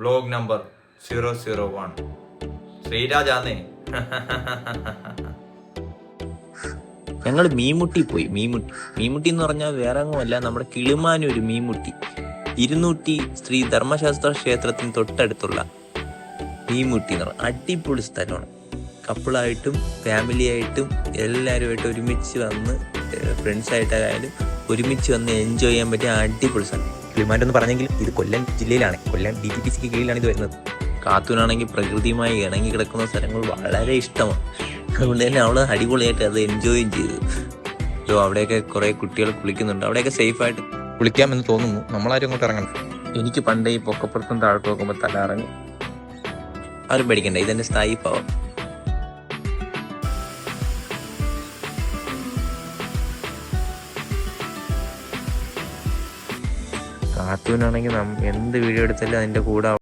Vlog number 001. ശ്രീരാജാന്നേ. ഞങ്ങൾ മീൻമുട്ടി പോയി. മീൻമുട്ടി എന്ന് പറഞ്ഞാൽ വേറെ ഒന്നുമല്ല, നമ്മുടെ കിളിമാനൂർ മീൻമുട്ടി. 200 ശ്രീ ധർമ്മശാസ്ത്ര ക്ഷേത്രത്തിന് തൊട്ടടുത്തുള്ള മീൻമുട്ടി എന്ന് പറഞ്ഞാൽ അടിപൊളി സ്ഥലമാണ്. കപ്പിളായിട്ടും ഫാമിലി ആയിട്ടും എല്ലാവരുമായിട്ട് ഒരുമിച്ച് വന്ന്, ഫ്രണ്ട്സായിട്ടായാലും ഒരുമിച്ച് വന്ന് എൻജോയ് ചെയ്യാൻ പറ്റിയ അടിപൊളി സ്ഥലം. കിളിമാനൂർ എന്ന് പറഞ്ഞെങ്കിൽ ഇത് കൊല്ലം ജില്ലയിലാണ്, കൊല്ലം DTPCക്ക് കീഴിലാണ് ഇത് വരുന്നത്. കാത്തൂനാണെങ്കിൽ പ്രകൃതിയുമായി ഇണങ്ങി കിടക്കുന്ന സ്ഥലങ്ങൾ വളരെ ഇഷ്ടമാണ്. അതുകൊണ്ട് തന്നെ അവള് അടിപൊളിയായിട്ട് അത് എൻജോയും ചെയ്തു. അവിടെയൊക്കെ കുറെ കുട്ടികൾ കുളിക്കുന്നുണ്ട്. അവിടെയൊക്കെ സേഫായിട്ട് കുളിക്കാമെന്ന് തോന്നുന്നു. നമ്മളാരും അങ്ങോട്ട് ഇറങ്ങണം. എനിക്ക് പണ്ടേ ഈ പൊക്കപ്പുറത്തും താഴോട്ട് നോക്കുമ്പോൾ തല ഇറങ്ങി. ആരും പേടിക്കണ്ട, ഇതെന്റെ സ്ഥായി പാവം. കാത്തൂനാണെങ്കിൽ എന്ത് വീഡിയോ എടുത്താലും അതിന്റെ കൂടെ